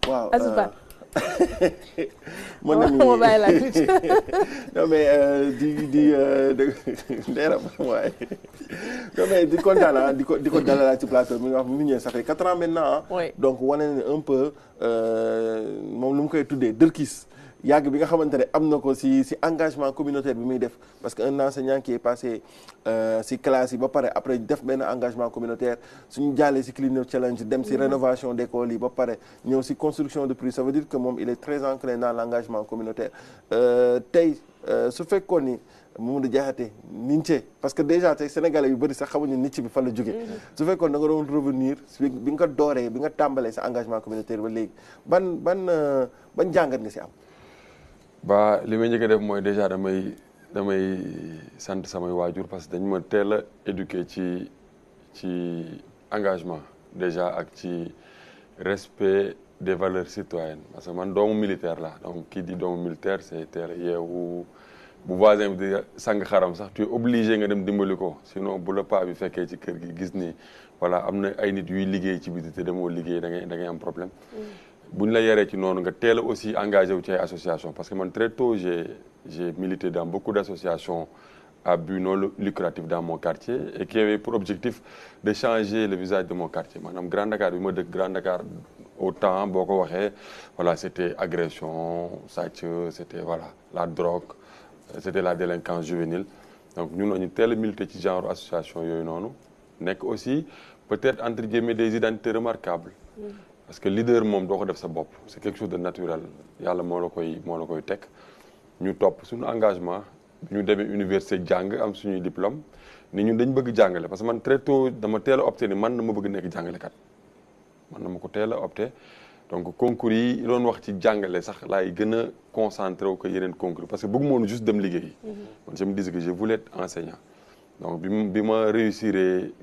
waaw Azuba. mon ami ma bàyyi la non mais di ndeeram waaye non mais di kontaan ah di ko dalalaat ci plateau mi nga wax bu mu ñëwee ça fait 4 ans maintenant oui. donc wane ne un peu moom lu mu koy tuddee dërkis yàgg bi nga xamante ne am na ko si engagement communautaire bi muy def parce que un enseignant qui est passé si classe yi ba pare après def benn engagement communautaire suñu jàllee si Clean Up Challenge dem si rénovation d'école yi ba pare ñëw si construction de prix ça veut dire que moom il est très ancré dans l'engagement communautaire tey su fekkoon ni Mamadou Diakhaté Ninthé parce que déjà tey sénégalais yu bëri sax xamuñu Ninthé bi fan la jógee su fekkoon da nga doon revenir bi nga dooree bi nga tàmbalee sa engagement communautaire ba léegi ban jàngat nga si am. ba li may njëkk a def mooy déjà damay sant samay waajur parce que dañ ma teel a éduquer ci engagement déjà ak ci respect des valeurs citoyennes parce que man doomu militaire la donc kii di doomu militaire c'est teel a yeewu bu voisin bi di sang xaram sax tu es obligé nga dem dimbali ko sinon bu la paa bi fekkee ci kër gi gis ni voilà am na ay nit yuy liggéey ci biti te demoo liggéey da ngay am problème. bu ñu la yaree ci noonu nga teel a aussi engagé wu ci ay association parce que man très tôt j'ai milité dans beaucoup d'associations à but non lucratif dans mon quartier et qui avait pour objectif de changer le visage de mon quartier maanaam Grand Dakar bi ma dëkk Grand Dakar au temps boo ko waxee voilà c'était agression sàcc c'était voilà la drogue c'était la délinquance juvénile donc ñun ñu teel a milité ci genre association yooyu noonu nekk aussi peut-être entre guillemets des identités remarquables parce que leader moom doo ko def sa bopp c'est quelque chose de naturel yàlla moo la koy teg ñu topp suñu engagement ñu demee université jàng am suñuy diplôme ni ñun dañ bëgg jàngale parce que man très tôt dama teel a opté ni man dama bëgg nekk jàngalekat man dama ko teel a opté donc concours yi doon wax ci jàngale sax laay gën a concentré wu ko yeneen concours parce que bëgguma woon juste dem liggéey man je me disais que je voulais être enseignant donc bi ma réussir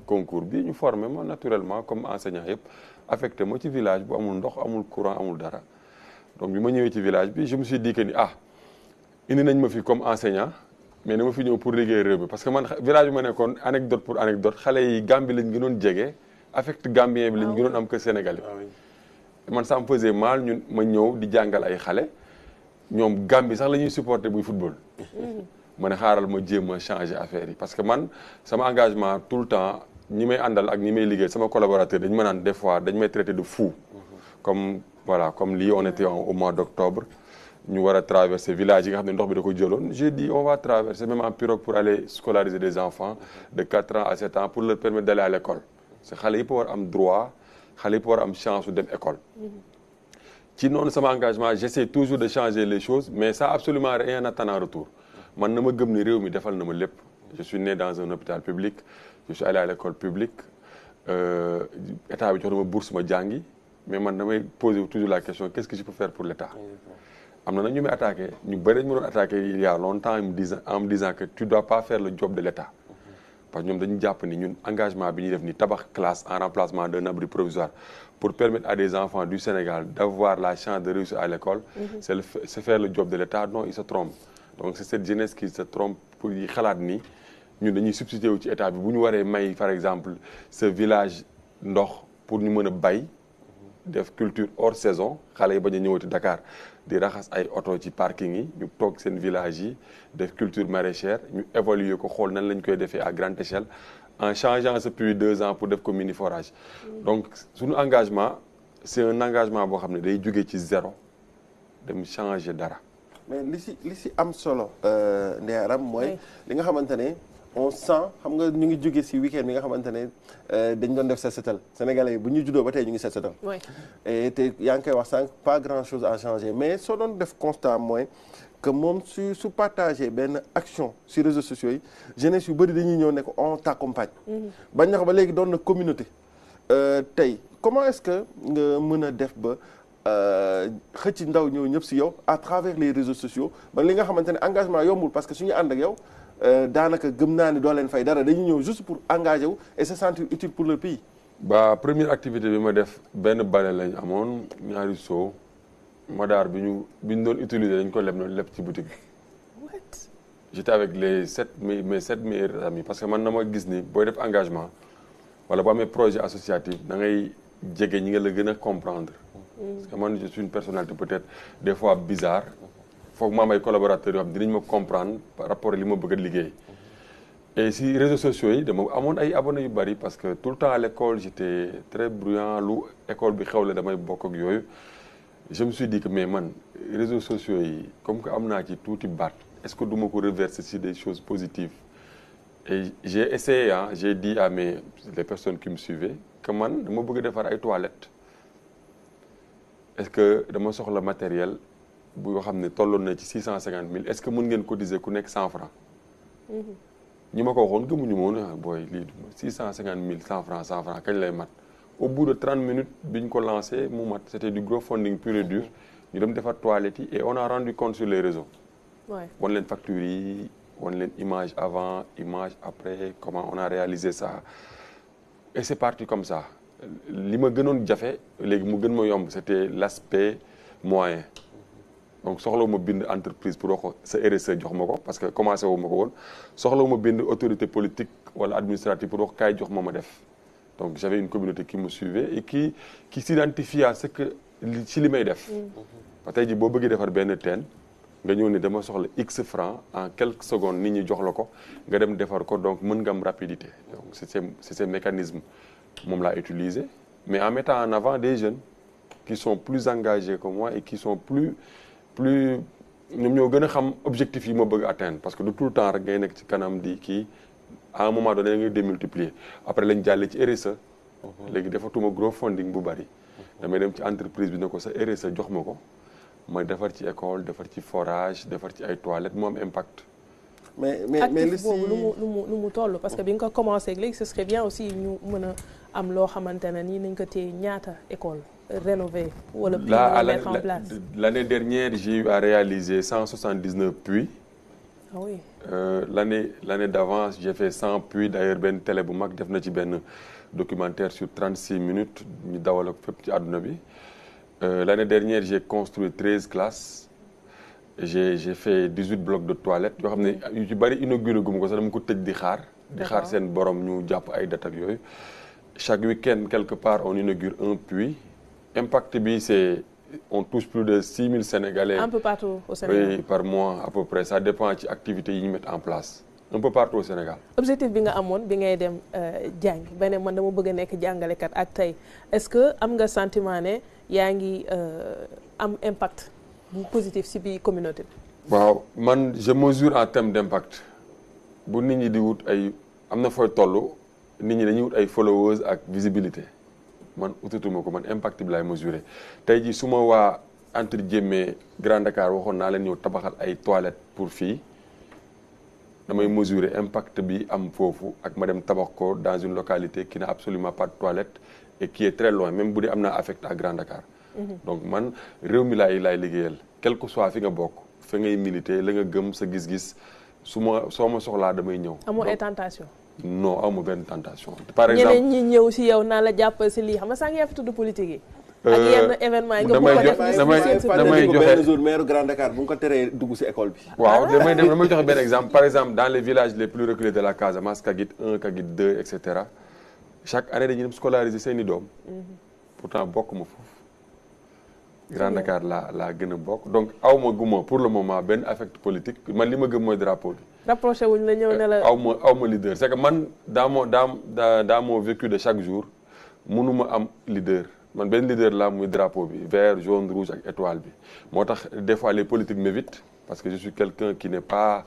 concours bi ñu formé ma naturellement comme enseignant yëpp affecté ma ci village bu amul ndox amul courant amul dara donc bi ma ñëwee ci village bi je me suis dit que ni indi nañ ma fi comme enseignant mais dama fi ñëw pour liggéey réew mi parce que man village bi ma nekkoon anecdote pour anecdote xale yi Gambie lañ gënoon jege affecté Gambien bi lañ gënoon am que Sénégalais man ça me faisait mal ñun ma ñëw di jàngal ay xale ñoom Gambie sax la ñuy supporter buy football ma ne xaaral ma jéem a changer affaire yi parce que man sama engagement tout le temps ñi may àndal ak ñi may liggéey sama collaborateur dañu ma naan des fois dañu may traiter de fou comme voilà comme lii on était au mois d'octobre ñu war a traverser village yi nga xam ne ndox bi da ko jëloon j'ai dit on va traverser même en pirogue pour aller scolariser des enfants de 4 ans à 7 ans pour leur permettre d'aller à l'école parce que xale yëpp war am droit xale yëpp war am chance su dem école ci noonu sama engagement j'essaie toujours de changer les choses mais ça absolument rien n'attend en retour man na ma gëm ni réew mi defal na ma lépp je suis né dans un hôpital public je suis allé à l'école publique état bi jox na ma bourse ma jàngi mais man damay poser toujours la question qu'est-ce que je peux faire pour l'état am na nag ñu may attaqué ñu bëri dañu ma doon attaqué il y a longtemps en me disant que tu dois pas faire le job de l'état parce que ñoom dañu jàpp ni ñun engagement bi ñuy def ni tabax classe en remplacement d'un abri provisoire pour permettre à des enfants du Sénégal d'avoir la chance de réussir à l'école c'est faire le job de l'état non ils se trompent donc c'est cette jeunesse qui se trompe pour yi xalaat ni ñun dañuy substituer wu ci état bi bu ñu waree may par exemple ce village ndox pour ñu mën a bay def culture hors saison xale yi bañ a ñëwati Dakar di raxas ay oto ci parking yi ñu toog seen village yi def culture maraîchère ñu évaluer ko xool nan lañ koy defee à grande échelle en changeant ce puits 2 ans pour def ko mini forage donc suñu engagement c'est un engagement boo xam ne day jógee ci zéro dem changer dara mais li si am solo Ndeye Arame mooy li nga xamante ne on sent xam nga ñu ngi jóge si week-end bi nga xamante ne dañ doon def set setal sénégalais yi bu ñu juddoo ba tey ñu ngi set setal et te yaa ngi koy wax sànq pas grand chose à changer mais soo doon def constat mooy que moom su partagé benn action sur réseaux sociaux yi jeunesse yu bëri dañuy ñëw ne ko on t'accompagne bañ na ko ba léegi doon na communauté tey comment est-ce que nga mën a def ba xëcc ndaw ñëw ñëpp si yow à travers les réseaux sociaux ba li nga xamante ne engagement yombul parce que suñu ànd ak yow daanaka gëm naa ni doo leen fay dara dañuy ñëw juste pour engager wu et se sentir utile pour le pays. Première activité bi ma def benn bale lañ amoon ñaari soo madaar bi ñu doon utiliser dañ ko leb noonu lépp ci boutique bi. J'étais avec mes 7 meilleurs amis parce que man na ma gis ni booy def engagement wala boo amee projet associatif da ngay jege ñi nga la gën a comprendre parce que man je suis une personnalité peut-être des fois bizarre. foog ma am ay collaborateurs yoo xam dinañ ma comprendre par rapport ak li ma bëgg a liggéey. et si réseaux sociaux yi dama amoon ay abonnés yu bari parce que tout le temps à l'école j'étais très bruyant lu école bi xew la damay bokk ak yooyu. je me suis dit que mais man réseaux sociaux yi comme que am naa ci tuuti baat est-ce que du ma ko reverser ci des choses positives. et j'ai essayé j'ai dit à les personnes qui me suivaient que man dama bëgg defar ay toilettes. est-ce que dama soxla matériel bu yoo xam ne tolloon na ci 650 000 est-ce que mën ngeen cotiser ku nekk 100 francs. ñi ma ko waxoon gëmuñu ma woon booy lii 650 000 100 francs kañ lay mat. au bout de 30 minutes bi ñu ko lancé mu mat c'était du crowdfunding pur et dur ñu dem defar toilettes yi et on a rendu compte sur les réseaux. wan leen factures yi wan leen image avant image après comment on a réalisé ça et c'est parti comme ça. li ma gënoon jafe léegi mu gën ma yomb c'était l'aspect moyen donc soxlawu ma bind entreprise pour wax ko sa RSE jox ma ko parce que commencé wu ma ko woon soxlawu ma bind autorité politique wala administrative pour wax kaay jox ma def donc j'avais une communauté qui me suivait et qui s'identifie à ce que ci li may def ba tey ji boo bëggee defar benn teen nga ñëw ne dama soxla X francs en quelques secondes nit ñi jox la ko nga dem defar ko donc mën nga am rapidité donc c'est ces mécanismes moom laa utilisé mais en mettant en avant des jeunes qui sont plus engagés que moi et qui sont plus ñoom ñoo gën a xam objectifs yi ma bëgg atteindre parce que de tout le temps rek ngay nekk ci kanam di kii à un moment donné ngay démultiplier après lañ jàllee ci RSE. léegi defatuma gros funding bu bari. damay dem ci entreprise bi ne ko sa RSE jox ma ko ma defar ci école defar ci forage defar ci ay toilettes mu am impact. mais li si lu mu toll parce que bi nga ko commencé léegi ce serait bien aussi ñu mën a am loo xamante ne nii nañ ko téye ñaata école rénover wala mettre en place. L'année dernière j'ai eu à réaliser 179 puits. Ah oui. L'année d'avant j'ai fait 100 puits d'ailleurs benn télé bu mag def na ci benn documentaire sur 36 minutes ñu dawal ak fépp ci àdduna bi. L'année dernière j'ai construit 13 classes. j'ai fait 18 blocs de toilettes yoo xam ne yu ci bari inauguré gu ma ko sax dama ko tëj di xaar seen borom ñu jàpp ay date ak yooyu. Chaque week-end quelque part on inaugure un puits. Impact bi c'est on touche plus de 6 000 Sénégalais. Un peu partout au Sénégal. Oui, par mois à peu près ça dépend ci activités yi ñu mettre en place un peu partout au Sénégal. Objectif bi nga amoon bi ngay dem jàng ba ne man dama bëgg a nekk jàngalekat ak tey est-ce que am nga sentiment ne yaa ngi am impact bu positif ci biir communauté bi. waaw man je mesure en termes d'impact bu nit ñi di wut ay am na fooy toll nit ñi dañuy wut ay followers ak visibilité. man utatuma ko man impact bi laay mesurer tey jii su ma waa entre guillemets Grand Dakar waxoon naa leen ñëw tabaxal ay toilettes pour fii damay mesurer impact bi am foofu ak ma dem tabax ko dans une localité qui n'a absolument pas de toilette et qui est très loin même bu dee am naa affect à Grand Dakar. donc man réew mi laay liggéeyal quel que soit fi nga bokk fa ngay militer la nga gëm sa gis-gis soo ma soxlaa damay ñëw. amoo ay tentation. non amu benn tentation. par exemple ñeneen ñi ñëw si yow naa la jàppal si lii xam nga sànq yaa fi tudd politique yi. ak yenn événement yi nga bëgg ko def damay joxe benn jour maire Grand Dakar bu nga ko teree dugg si école bi. waaw damay joxe benn exemple par exemple dans les villages les plus reculés de la Casamance Kagit 1 Kagit 2 et cetera chaque année dañuy dem scolariser seeni doom. pourtant bokk ma foofu. Grand Dakar laa gën a bokk donc aw ma guma pour le moment benn affect politique man li ma gëm mooy drapeau bi. rapproché wuñ la ñëw ne la. aw ma leader c'est que man dans mon vécu de chaque jour mënuma am leader man benn leader la muy drapeau bi vert jaune rouge ak étoile bi moo tax des fois les politiques m'évitent parce que je suis quelqu'un qui n'est pas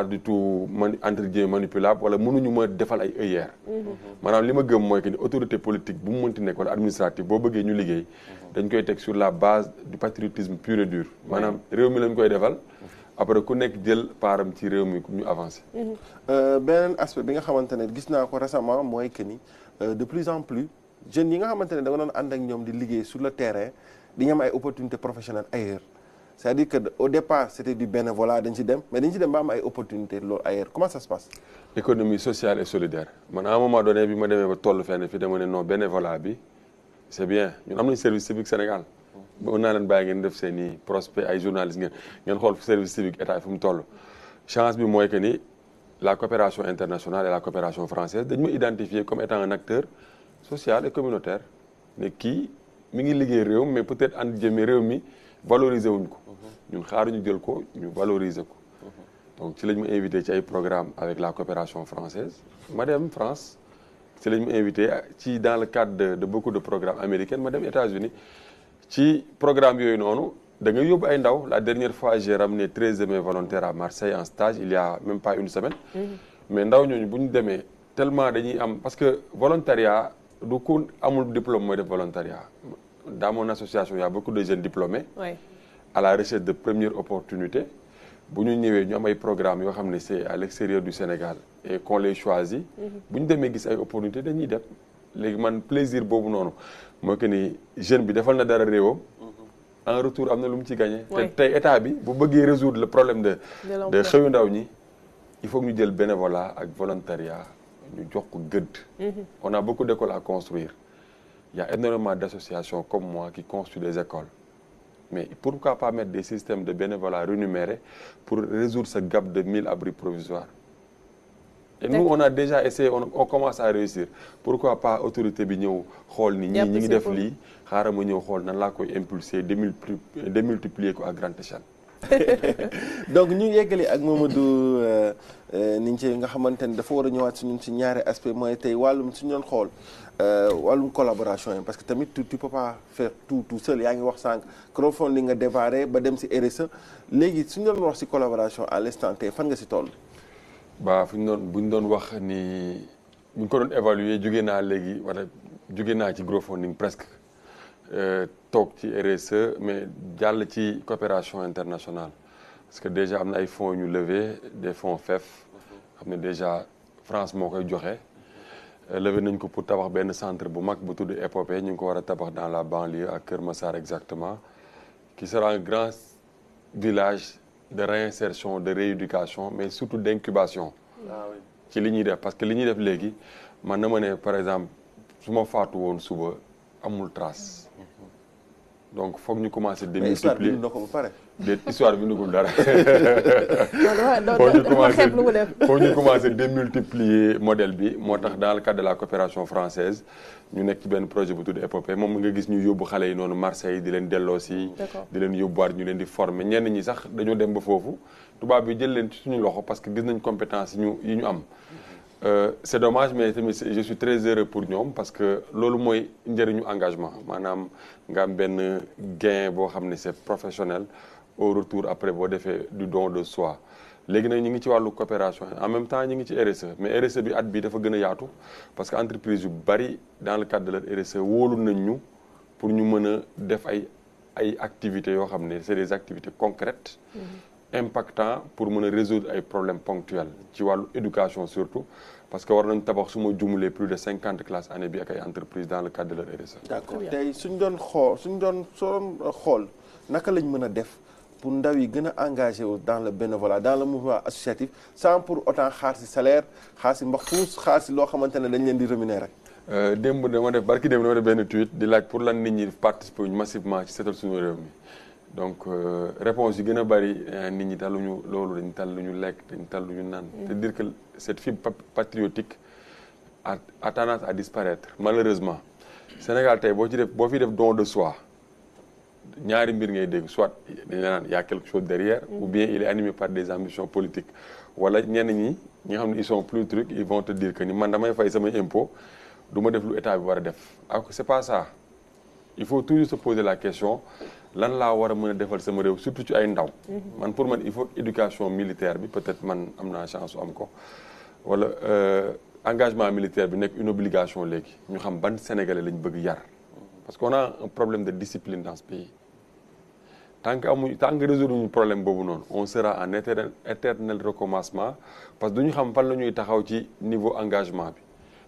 du tout entre guillemets manipulable wala mënuñu ma defal ay œillères. maanaam li ma gëm mooy que ni autorité politique bu mu mënti nekk wala administrative boo bëggee ñu liggéey dañ koy teg sur la base du patriotisme pur et dur maanaam réew mi lañ koy defal après ku nekk jël paaram ci réew mi ñu avancer. beneen aspect bi nga xamante ne gis naa ko récemment mooy que ni de plus en plus jeunes yi nga xamante ne da nga doon ànd ak ñoom di liggéey sur le terrain di ñu am ay opportunités professionnelles ailleurs. c'est-à-dire que au départ c'était du bénévolat dañ ci dem mais dañ ci dem ba am ay opportunités loolu ailleurs comment ça se passe. économie sociale et solidaire man à un moment donné bi ma demee ba toll fenn fi dama ne non bénévolat bi c'est bien ñun am nañu service civique Sénégal. mën naa leen bàyyi ngeen def seen i prospect ay journalistes ngeen xool service civique état fu mu toll. chance bi mooy que ni la coopération internationale et la coopération française dañu ma identifier comme étant un acteur social et communautaire ne kii mi ngi liggéey réew mais peut-être ànd jëmee réew mi valoriser wuñ ko ñun xaaruñu jël ko ñu valoriser ko donc ci lañ ma invité ci ay programme avec la coopération française ma dem France ci lañ ma invité ci dans le cadre de beaucoup de programmes américains ma dem États-Unis ci programme yooyu noonu da ngay yóbbu ay ndaw la dernière fois j'ai ramené 13 de mes volontaires à Marseille en stage il y a même pas une semaine mais ndaw ñooñu bu ñu demee tellement dañuy am parce que volontariat du ku amul diplôme mooy def volontariat dans mon association il y a beaucoup de jeunes diplômés à la recherche de premières opportunités bu ñu ñëwee ñu am ay programmes yoo xam ne c'est à l'extérieur du Sénégal et qu'on les choisit bu ñu demee gis ay opportunités dañuy def léegi man plaisir boobu noonu mooy que ni jeune bi defal na dara réewam en retour am na lu mu ci gagné te tey état bi bu bëggee résoudre le problème de xëyu ndaw ñi il faut que ñu jël bénévolat ak volontariat ñu jox ko gëdd on a beaucoup d'écoles à construire il y a énormément d'associations comme moi qui construisent des écoles mais pourquoi pas mettre des systèmes de bénévolat rémunérés pour résoudre ce gap de 1000 abris provisoires et nous on a déjà essayé on commence à réussir pourquoi pas autorité bi ñëw xool ni ñi ngi def lii xaaral ma ñëw xool nan laa koy impulser démultiplier ko à grande échelle donc ñu yeggali ak Mamadou Ninthie nga xamante ni dafa war a ñëwaat si ñun si ñaari aspect mooy tey wàllum suñu doon xool wàllum collaboration yi parce que tamit tu peux pas faire tout seul yaa ngi wax sànq crowdfunding nga déparé ba dem si RSE léegi suñu doon wax si collaboration à l'instant tey fan nga si toll. ba bu ñu doon wax ni bu ñu ko doon évaluer jóge naa léegi wala jóge naa ci crowdfunding presque toog ci RSE mais jàll ci coopération internationale parce que déjà am na ay fonds ñu levé des fonds FEF xam ne déjà France moo koy joxe levé nañ ko pour tabax benn centre bu mag bu tudd Épopée ñu ngi ko war a tabax dans la banlieue à Kër Massar exactement qui sera un grand village de réinsertion de rééducation mais surtout d'incubation ci li ñuy def parce que li ñuy def léegi man na ma ne par exemple su ma faatu woon suba amul trace donc foog ñu commencer démultiplier histoire bi ndugul dara foog ñu commencer démultiplier modèle bi moo tax dans le cadre de la coopération française ñu nekk ci benn projet bu tudd Épopée moom nga gis ñu yóbbu xale yi noonu Marseille di leen delloosi di leen yóbbuwaat ñu leen di former ñenn ñi sax dañoo dem ba foofu tubaab bi jël leen ci suñu loxo parce que gis nañ compétence yi ñu am c'est dommage mais tamit je suis très heureux pour ñoom parce que loolu mooy njëriñu engagement maanaam nga am benn gain boo xam ne c'est professionnel au retour après boo defee du don de soi léegi nag ñu ngi ci wàllu coopération en même temps ñu ngi ci RSE mais RSE bi at bi dafa gën a yaatu parce que entreprise yu bari dans le cadre de leur RSE wóolu nañ ñu pour ñu mën a def ay activités yoo xam ne c'est des activités concrètes impactant pour mën a résoudre ay problèmes ponctuels ci wàllu éducation surtout parce que war nañ tabax su ma jumulee plus de 50 classes année bi ak ay entreprises dans le cadre de leur RSE. D'accord tey soo doon xool naka lañ mën a def pour ndaw yi gën a engagé wu dans le bénévolat dans le mouvement associatif sans pour autant xaar si salaire xaar si mbaxtuus xaar si loo xamante ne dañ leen di rémunérer. démb dama def benn tweet di laaj pour lan nit ñi participer massivement ci seetal suñu réew mi. donc réponse yi gën a bari nit ñi taluñu loolu dañu tal lu ñu lekk dañu tal lu ñu naan c'est dire que cette fibre patriotique a tendance à disparaître malheureusement Sénégal tey boo fi def don de soi ñaari mbir ngay dégg soit dañu naan y a quelque chose derrière ou bien il est animé par des ambitions politiques wala ñenn ñi nga xam ne ils sont plus trucs ils vont te dire que ni man damay fay samay impôt du ma def lu état bi war a def alors que c'est pas ça il faut toujours se poser la question lan laa war a mën a defal sama réew surtout ci ay ndaw man pour man il faut éducation militaire bi peut-être man am naa chance am ko wala engagement militaire bi nekk une obligation léegi ñu xam ban sénégalais lañ bëgg yar parce qu'on a un problème de discipline dans ce pays tant que résoudre ñu problème boobu noonu on sera en éternel recommencement parce que duñu xam fan la ñuy taxaw ci niveau engagement bi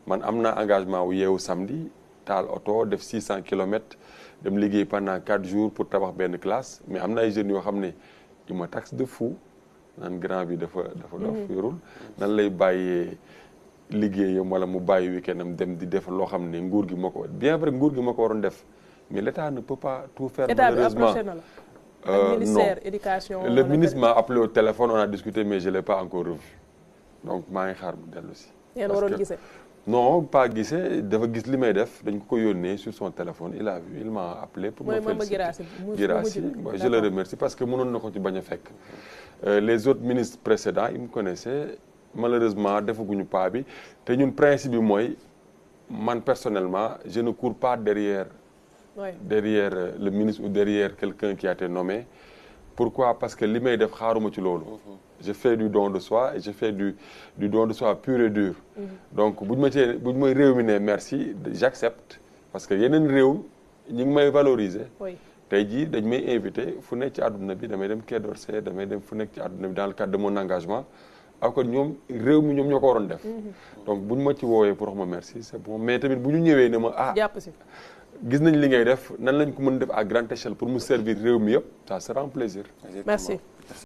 man am naa engagement wu yeewu samedi taal oto def 600 kilomètres dem liggéey pendant 4 jours pour tabax benn classe mais am na ay jeunes yoo xam ne il me taxe de fou naan grand bi dafa dof yorul nan lay bàyyee liggéeyam wala mu bàyyi week-endam dem di def loo xam ne nguur gi moo ko bien vrai nguur gi moo ko waroon def mais l'État ne peut pas tout faire malheureusement. ministère éducation le ministre m'a appelé au téléphone on a discuté mais je l'ai pas encore revu donc maa ngi xaar mu dellu si. yéen waroon gisee. non pas gisee dafa gis li may def dañ ko yónnee sur son téléphone il a vu il m'a appelé pour me féliciter. Guirassy je le remercie parce que mënoon na ko ci bañ a fekk. Les autres ministres précédents ils me connaissaient malheureusement defaguñu pas bi te ñun principe bi mooy man personnellement je ne cours pas derrière le ministre ou derrière quelqu'un qui a été nommé. Pourquoi? Parce que li may def xaaruma ci loolu. Je fais du don de soi et je fais du don de soi pur et dur. Donc bu ñu may réew mi ne merci j'accepte parce que yeneen réew ñi ngi may valoriser. tey jii dañ may invité fu nekk ci àdduna bi damay dem Quai d'Orsay damay dem fu nekk ci àdduna bi dans le cadre de mon engagement. alors que ñoom réew mi ñoom ñoo ko waroon def. donc bu ñu ma ci woowee pour wax ma merci c'est bon mais tamit bu ñu ñëwee ne ma jàpp si. gis nañ li ngay def nan lañ ko mën def à grande échelle pour mu servir réew mi yëpp ça sera un plaisir. Merci.